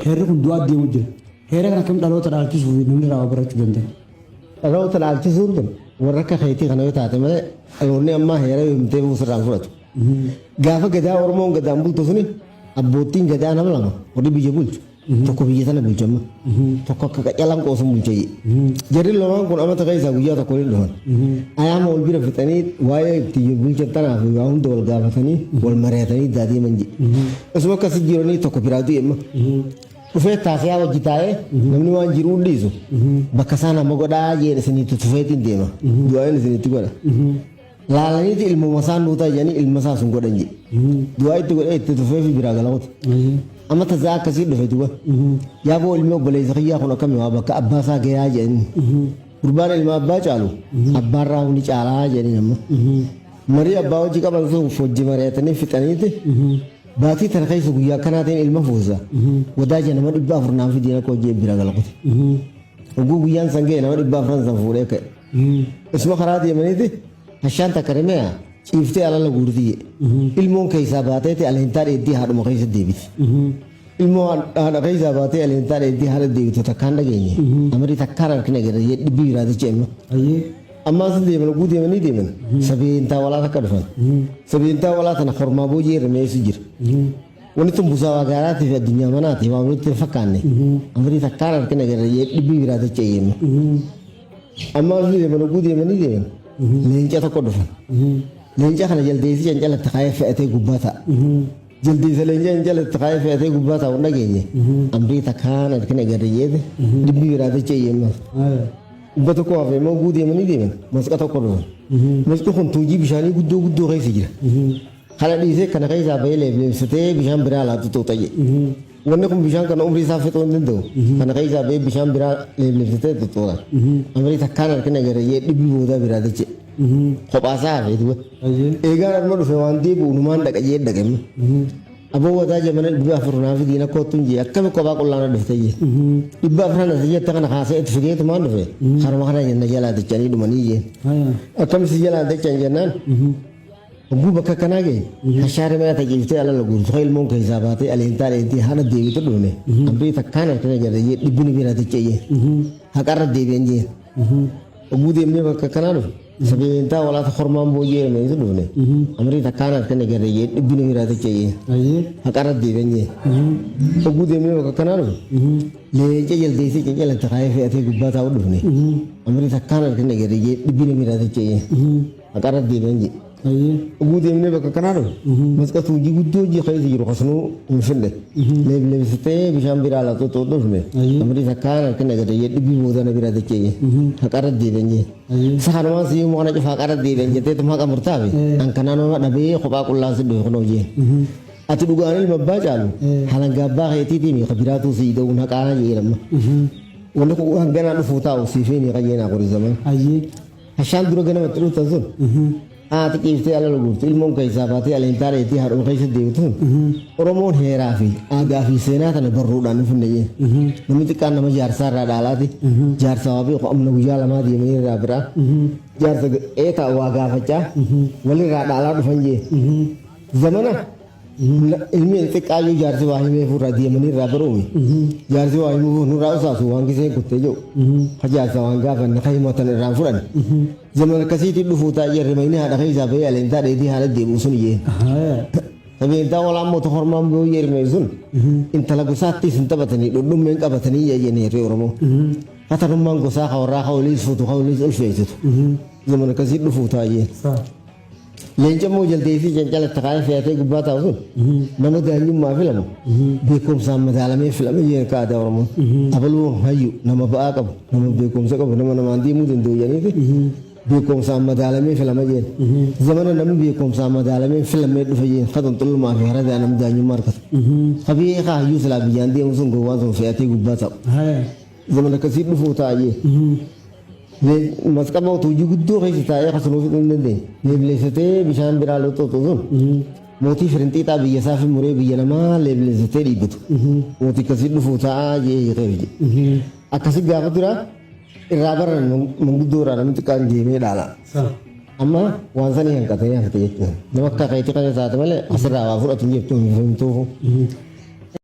Heerri kun du'a deemu jira. Heera kana kam dhaloota dhaalchisuuf namni irraa barachuu danda'a. Dhaloota dhaalchisuun kun warra akka keetii kana yoo taate malee dhaloonni ammaa heera yoomtee buusirraan fudhatu. Gaafa gadaa Oromoon gadaan bultu suni abbootiin gadaa nama lama warri biyya bulchu. Tokko biyya sana bulchama. Tokko akka qacalaan qoosun bulchayye. Jarri lamaan kun amata keessaa guyyaa tokko ni dhufan. Ayaama wal bira fixanii waa'ee itti bulchan tanaaf waa hunda wal gaafatanii wal mari'atanii daadii manji. Osuma akkasii jiranii tokko biraatu yemma. Dhufee taasisaa wajji taa'ee namni waan jiru dhiisu bakka isaan amma godhaa jedhe isinitti tufeetiin deema. Du'aan isinitti godha. Laalaniiti ilmuma isaan nuutaa jedhanii ilma isaa sun godhan jedhe. Du'aa itti godhee itti tufee fi biraa galawuti. Amma tasaa akkasii dhufe duba. Yaaboo ilmi obboleessa kiyyaa kun akkami waa bakka abbaa isaa gayaa jedhanii. Gurbaan ilma abbaa caalu abbaan raawuni caalaa jedhanii amma. Marii abbaa hojii qaban sun hojii mari'atanii fixaniiti. Baatii tana keessa guyyaa kanaatiin ilma fuusa. Wadaaja nama 400 fi diina hojii bira galaquti. Oguu guyyaan sangee nama 400 san fuudhee ka'e. Isuma karaa deemaniiti hashaan takka rimeeyaa. Ciiftee alala guurtii ilmoon keessaa baateeti aleentaa dheeddii haadhuma keessa deebiti. Ilmoon haadha keessaa baatee aleentaa dheeddii haadha deebitu takkaan dhageenye. Amari takkaan harkina gara dhibbii biraati ceema. Ammaa sun deeman oguu deemanii deeman sabeentaa walaa takka dhufan. Sabeentaa walaa tana hormaa boojii hirmeessu jira. Wanni tun busaa waa gaaraatiif addunyaa manaati waan nutti hin fakkaanne. Amari takkaan harkina gara dhibbii biraati ceema. Ammaa sun deeman oguu deemanii deeman leenca tokko dhufan. Leenca kana jaldeessi cancalatti kaayee fe'atee gubbaa ta'a. Jaldeessa leenca cancalatti kaayee fe'atee gubbaa taa'u hin dhageenye. Amrii takkaan harkina garayyeeti dhibbii biraati ceeyyeemmas. Dhibba tokko hafee immoo guu deemanii deeman masqa tokko dhufan. Masqi kun tuujii bishaanii guddoo keessa jira. Kana dhiisee kana keessaa bahee leebleebsatee bishaan biraa laatu tuuta jedhe. Wanni kun bishaan kana umrii isaa fixuu hin danda'u. Kana keessaa bahee bishaan biraa leebleebsatee tuuta. Amrii takkaan harkina garayyee dhibbii boodaa biraati ce'e. Kophasaa hafee duba. Eegaan arma dhufe waan deebi'u numaan dhaqajee dhaqame. Aboo wadaa jamana 400 fi diina kootuun jee akkami kophaa qullaana dhufte jee. 400 asii jetta kana kaasee itti figeetu maan dhufe. Haruma kana jenna jalaa dachanii dhumanii jee. Akkami si jalaa dachan jennaan. Ogguu bakka kanaa ga'e. Hashaari mana tajaajiltee alala guutuu ilmoon keessaa baatee aleentaa dheedii haala deebitu dhufne. Amrii takkaan harkina jala jee dhibbini bira dachee jee. Haqarra deebi'an jee. Ogguu deemnee bakka kanaa dhufe. Sabeentaa walaata hormaan booyyee hirmeessu dhufne. Amrii takkaan harkina gara jee dhibbini bira dachee jee. Haqarra deebi'an jee. Ogguu deemnee bakka kanaa dhufe. Leenca jaldeessii cancalatti kaayee fe'atee gubbaa taa'u dhufne. Amrii takkaan harkina gara jee dhibbini bira dachee jee. Haqarra deebi'an jee. Ogguu deemnee bakka kanaa dhufe. Masqa tuujii guddoo hojii keessa jiru kasanuu hin finne. Leebleebsitee bishaan biraa laatu dhufne. Amrii takkaan harkina gara jee dhibbii boodana bira dachee jee. Haqarra deebi'an jee. Sahanumaan si immoo kana cufaa qara deebi'an jettee tumaa qamurtaafi. An kanaan nama dhabee kophaa qullaansi dhufe kunoo jee. Ati dhugaan ilma abbaa caalu halangaa abbaa keetiitii miiqa biraatuu si ida'uun haqaana jedhama. Wanni kun hanganaa dhufuu taa'u siifeenii qayyeenaa qorisaman. Hashaan dura ganamatti dhuftan sun. Haati ciiftee alala guurtu ilmoon keessaa baatee aleentaa dheetii haadhuma keessa deebitu sun. Oromoon heeraa fi aadaa fi seenaa tana barruudhaan hin finne jee. Namni xiqqaan nama jaarsaa irraa dhaalaati. Jaarsa waa beeku amna guyyaa lamaa deemanii irraa biraa. Jaarsa eetaa waa gaafachaa walirraa dhaalaa dhufan jee. Zamana ilmi xiqqaayyuu jaarsi waa himee fuudhaa deemanii irraa baruumi. Jaarsi waa himuu nurraa usaasu waan gisee kuttee jiru. Jaarsa waan gaafanne ka himatan irraa fudhan. Zaman akkasiitti dhufuu taa'ee jirre mayni haadha keessaa bahee aleentaa dheedii haala deebi'u sun jee. Sabeentaa walaa moota hormaan booyyee hirmee sun intala gosaattis hin taphatanii dhudhummeen qabatanii yayyanii hirree Oromoo. Hatanummaan gosaa hawarraa hawliis fuutu hawliis ulfeessitu. Zaman akkasiitti dhufuu taa'ee. Leenca moo jaldeessii cancalatti kaayee fe'atee gubbaa taa'u sun nama daanyummaa filamu beekumsaan madaalamee filame jee kaa'ate Oromoon. Abaluu hayyu nama ba'aa qabu nama beekumsa qabu nama namaan deemuu danda'u jeniiti. Beekumsaan madaalamee filama jeen. Zamana namni beekumsaan madaalamee filamee dhufe jeen katan xullumaa fi haradaa namni daanyummaa argatu. Qabiyyee kaayyuu silaa biyyaan deemu sun gowwaan sun fe'atee gubbaa taa'u. Zamana akkasii dhufuu taa'ee. Masqaba tuujii guddoo keessa taa'ee akkasumas hin dandeenye. Leebleessatee bishaan biraa lixxootu sun. Mootii firinxiixaa biyya isaa fi muree biyya namaa leebleessatee dhiibbatu. Mootii akkasii dhufuu taa'aa jee hiikee. Akkasii gaafa turaa. Irraa baran manguddoo irraa namni xiqqaan deemee dhaala. Amma waan sanii hanqatanii hafte jechuudha. Nama akka keetii kana taate malee asirraa waa fudhatu jechuun hin